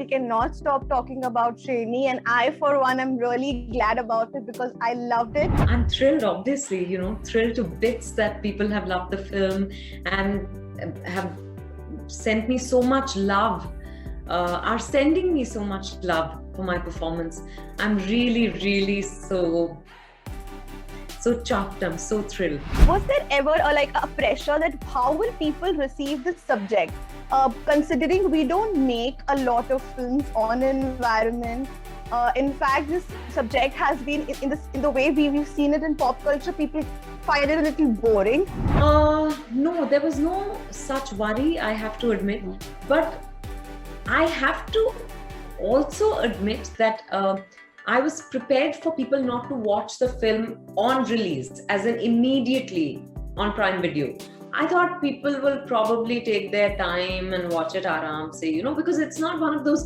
we cannot stop talking about Shreni, and I, for one, am really glad about it because I loved it. I'm thrilled, obviously, thrilled to bits that people have loved the film and have sent me so much love, are sending me so much love for my performance. I'm really, really so chuffed. I'm so thrilled. Was there ever a pressure that how will people receive this subject? Considering we don't make a lot of films on environment. In fact, this subject has been in the way we've seen it in pop culture. People find it a little boring. No, there was no such worry, I have to admit. But I have to also admit that I was prepared for people not to watch the film on release, as in immediately on Prime Video. I thought people will probably take their time and watch it aaram se, because it's not one of those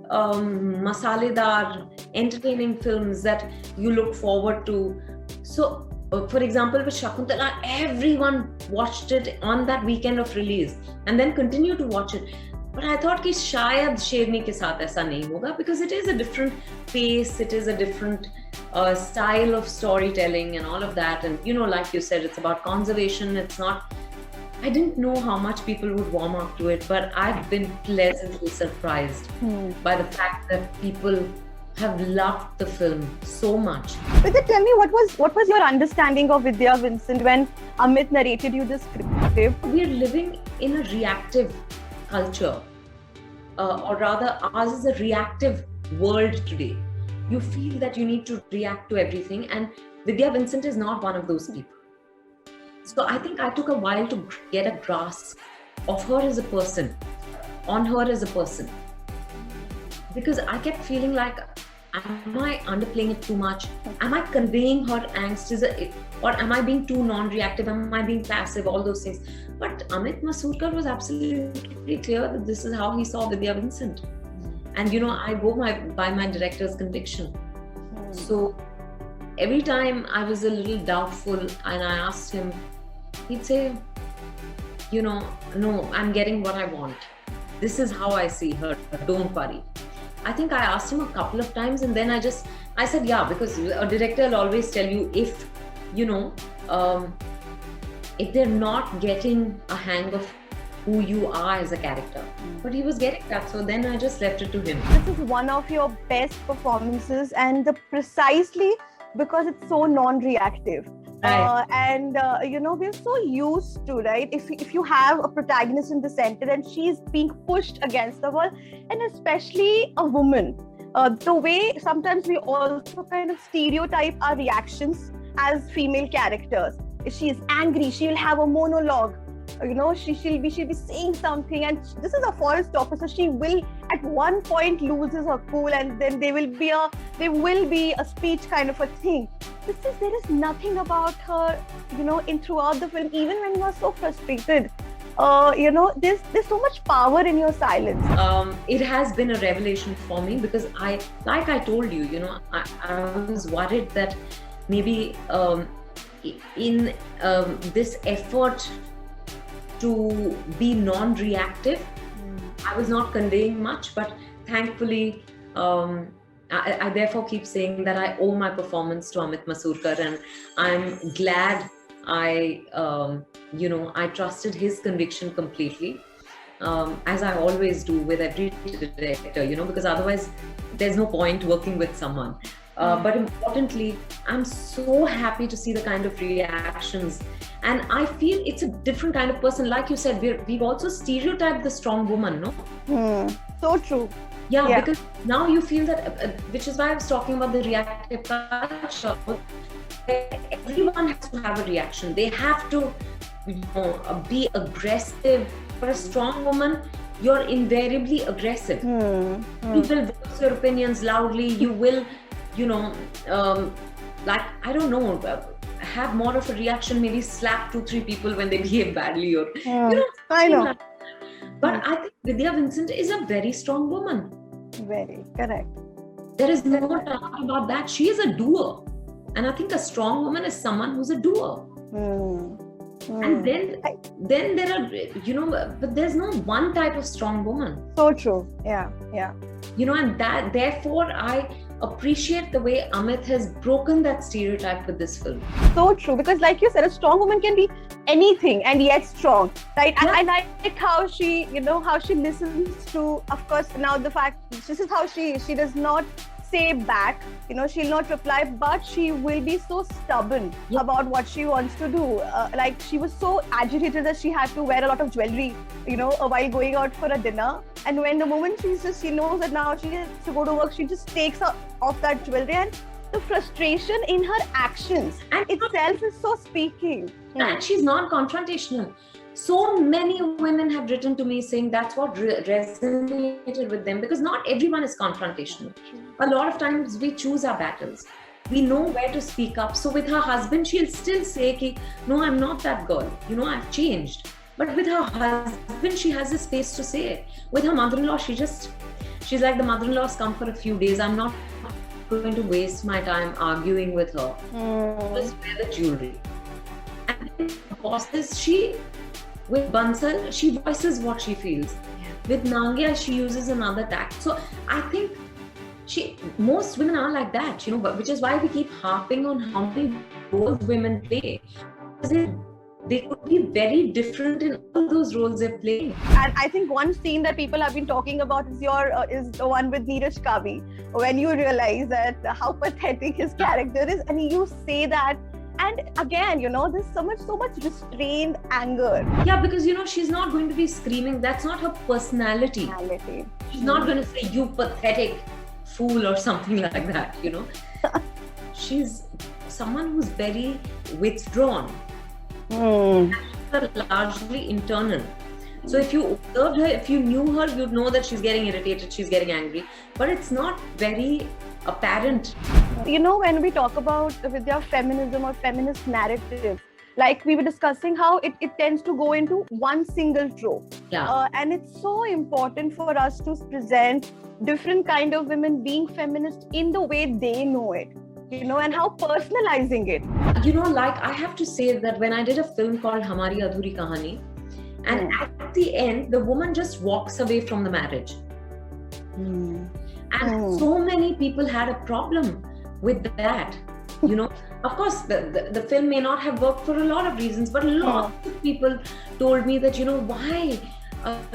masaledar, entertaining films that you look forward to. So, for example, with Shakuntala, everyone watched it on that weekend of release and then continued to watch it. But I thought कि शायद शेरनी के साथ ऐसा नहीं होगा, because it is a different pace, it is a different style of storytelling and all of that. And like you said, it's about conservation. It's not. I didn't know how much people would warm up to it, but I've been pleasantly surprised by the fact that people have loved the film so much. Vidya, tell me what was your understanding of Vidya Vincent when Amit narrated you the script? We are living in a reactive culture, or rather ours is a reactive world today. You feel that you need to react to everything, and Vidya Vincent is not one of those people. So I think I took a while to get a grasp of her as a person, on her as a person, because I kept feeling like, am I underplaying it too much? Am I conveying her angst, or am I being too non-reactive? Am I being passive? All those things. But Amit Masurkar was absolutely clear that this is how he saw Vidya Vincent. And I go by my director's conviction. So every time I was a little doubtful and I asked him, he'd say, no, I'm getting what I want. This is how I see her. Don't worry. I think I asked him a couple of times, and then I said, yeah, because a director will always tell you if they're not getting a hang of who you are as a character. But he was getting that, so then I just left it to him. This is one of your best performances, and precisely because it's so non-reactive. Right. We're so used to, right? If you have a protagonist in the center and she's being pushed against the wall, and especially a woman, the way sometimes we also kind of stereotype our reactions as female characters. If she's angry, she'll have a monologue. She'll be saying something, and this is a forest officer. She will at one point loses her cool, and then there will be a speech kind of a thing. There is nothing about her, in throughout the film, even when you are so frustrated. There's so much power in your silence. It has been a revelation for me, because I told you, I was worried that maybe in this effort to be non-reactive, I was not conveying much, but thankfully, I therefore keep saying that I owe my performance to Amit Masurkar, and I'm glad I trusted his conviction completely, as I always do with every director, because otherwise there's no point working with someone. But importantly, I'm so happy to see the kind of reactions, and I feel it's a different kind of person. Like you said, we've also stereotyped the strong woman, no? So true. Yeah, because now you feel that, which is why I was talking about the reactive culture. Everyone has to have a reaction. They have to be aggressive. For a strong woman, you're invariably aggressive. You will voice your opinions loudly. You will, have more of a reaction, maybe slap 2-3 people when they behave badly, or I know. But I think Vidya Vincent is a very strong woman. Very correct. There is no doubt about that. She is a doer. And I think a strong woman is someone who's a doer. And then there are, but there's no one type of strong woman. So true. Yeah. And that, therefore, I appreciate the way Amit has broken that stereotype with this film. So true, because like you said, a strong woman can be anything and yet strong, right? Yeah. And I like how she, how she listens to, of course, now the fact, this is how she does not say back, she'll not reply, but she will be so stubborn about what she wants to do. Like she was so agitated that she had to wear a lot of jewelry, while going out for a dinner. And when the moment she knows that now she has to go to work, she just takes off that jewelry, and the frustration in her actions and itself is so speaking. And she's not confrontational. So many women have written to me saying that's what resonated with them, because not everyone is confrontational. A lot of times we choose our battles. We know where to speak up. So with her husband, she'll still say, no, I'm not that girl. I've changed. But with her husband, she has a space to say it. With her mother-in-law, she's like, the mother-in-law's come for a few days. I'm not going to waste my time arguing with her. Just wear the jewelry. And then bosses, with Bansal, she voices what she feels. With Nangya, she uses another tact. So I think most women are like that, which is why we keep harping on how many roles women play. Because they could be very different in all those roles they play. And I think one scene that people have been talking about is the one with Neeraj Kavi, when you realize that how pathetic his character is, and you say that. And again, there's so much restrained anger. Yeah, because, she's not going to be screaming. That's not her personality. She's not going to say, you pathetic fool or something like that, She's someone who's very withdrawn. Largely internal. So if you observed her, if you knew her, you'd know that she's getting irritated, she's getting angry. But it's not very apparent. When we talk about Vidya feminism or feminist narrative, like we were discussing how it tends to go into one single trope. Yeah. And it's so important for us to present different kind of women being feminist in the way they know it, and how personalizing it. Like I have to say that when I did a film called Hamari Adhuri Kahani, and at the end, the woman just walks away from the marriage. And so many people had a problem with that. Of course, the film may not have worked for a lot of reasons, but lots of people told me that, why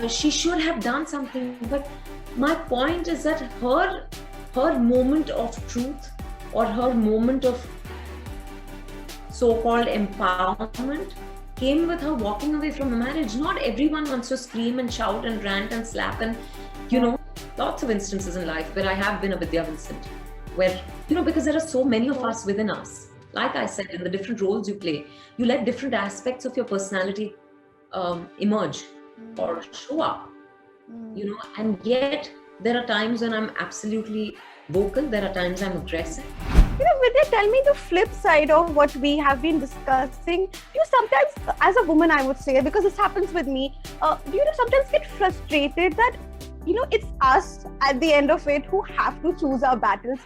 she should have done something. But my point is that her moment of truth or her moment of so-called empowerment came with her walking away from a marriage. Not everyone wants to scream and shout and rant and slap and, lots of instances in life where I have been a Vidya Vincent, where, because there are so many of us within us. Like I said, in the different roles you play, you let different aspects of your personality emerge or show up, and yet there are times when I'm absolutely vocal, there are times I'm aggressive. Vidya, tell me the flip side of what we have been discussing. Do you sometimes, as a woman, I would say, because this happens with me, do you sometimes get frustrated that, it's us at the end of it who have to choose our battles?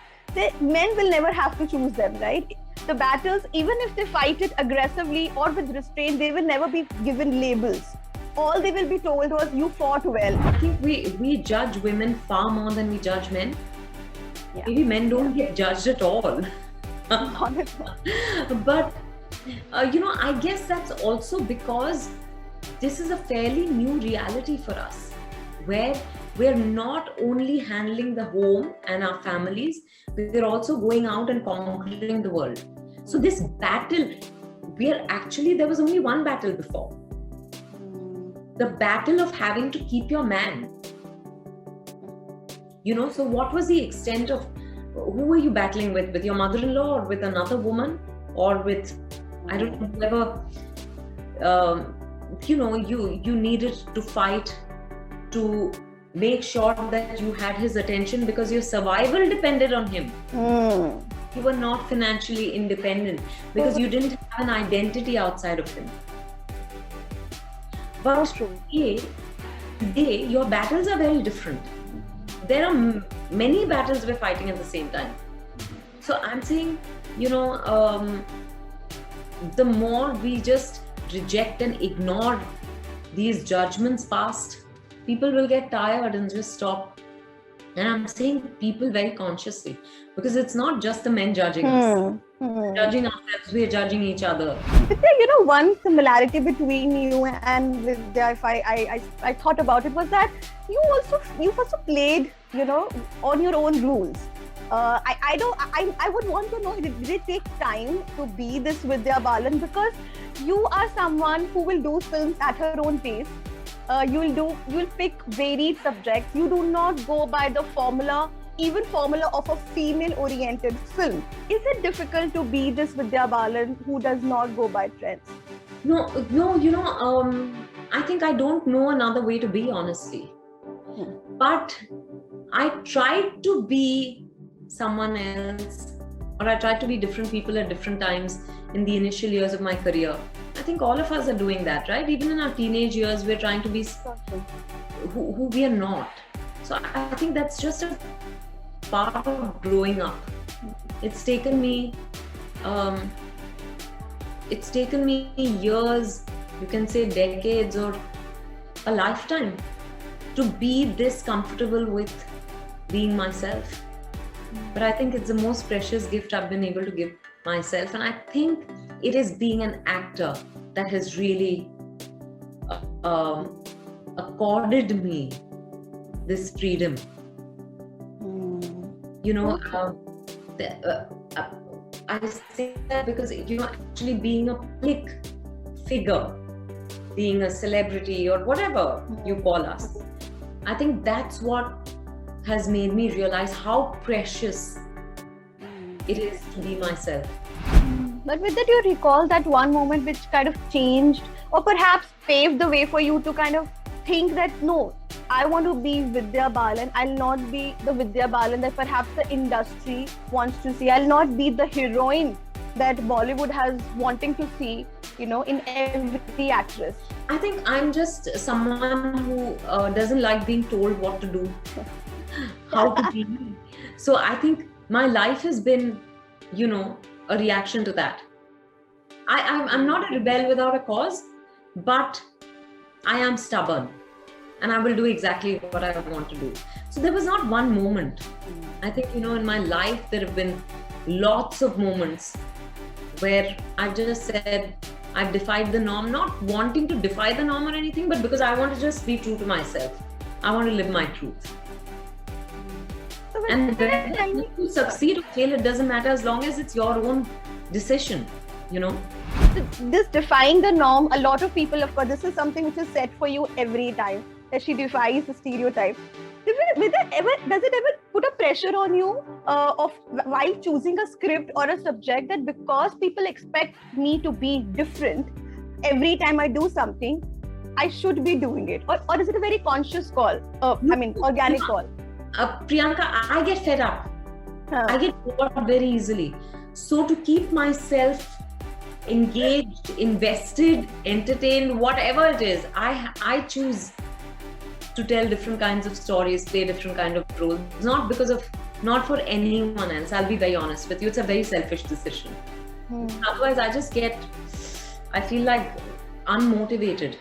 Men will never have to choose them, right? The battles, even if they fight it aggressively or with restraint, they will never be given labels. All they will be told was, you fought well. I think we judge women far more than we judge men. Yeah. Maybe men don't get judged at all. But, I guess that's also because this is a fairly new reality for us, where we're not only handling the home and our families, we're also going out and conquering the world. So this battle, there was only one battle before. The battle of having to keep your man. So what was the extent of, who were you battling with? With your mother-in-law or with another woman? Or with, I don't know, whoever, you needed to fight to make sure that you had his attention because your survival depended on him. You were not financially independent because you didn't have an identity outside of him. But today, your battles are very different. There are many battles we're fighting at the same time. So I'm saying, the more we just reject and ignore these judgments passed, people will get tired and just stop. And I'm saying people very consciously, because it's not just the men judging us. Judging ourselves, we're judging each other. Vidya, one similarity between you and Vidya, if I thought about it, was that you also played, on your own rules. I would want to know, did it take time to be this Vidya Balan? Because you are someone who will do films at her own pace. You'll pick varied subjects. You do not go by the formula of a female-oriented film. Is it difficult to be this Vidya Balan who does not go by trends? No, I think I don't know another way to be, honestly. But I tried to be someone else, or I tried to be different people at different times in the initial years of my career. I think all of us are doing that, right? Even in our teenage years, we're trying to be who we are not. So I think that's just a part of growing up. It's taken me years, you can say decades or a lifetime, to be this comfortable with being myself. But I think it's the most precious gift I've been able to give myself. And I think it is being an actor that has really accorded me this freedom. I say that because, actually being a public figure, being a celebrity or whatever you call us, I think that's what has made me realize how precious it is to be myself. But with that, you recall that one moment which kind of changed or perhaps paved the way for you to kind of think that, no, I want to be Vidya Balan. I'll not be the Vidya Balan that perhaps the industry wants to see. I'll not be the heroine that Bollywood has wanting to see, in every actress. I think I'm just someone who doesn't like being told what to do, how to be. So I think my life has been, a reaction to that. I'm not a rebel without a cause, but I am stubborn and I will do exactly what I want to do. So there was not one moment. I think, in my life, there have been lots of moments where I've just said, I've defied the norm, not wanting to defy the norm or anything, but because I want to just be true to myself. I want to live my truth. And whether you succeed or fail, it doesn't matter as long as it's your own decision, This defying the norm, a lot of people, of course, this is something which is said for you every time, that she defies the stereotype. Does it ever put a pressure on you while choosing a script or a subject, that because people expect me to be different every time I do something, I should be doing it? Or is it a very conscious call? Organic call? Priyanka, I get fed up. I get bored very easily. So to keep myself engaged, invested, entertained, whatever it is, I choose to tell different kinds of stories, play different kind of roles. Not for anyone else. I'll be very honest with you. It's a very selfish decision. Otherwise, I feel like unmotivated.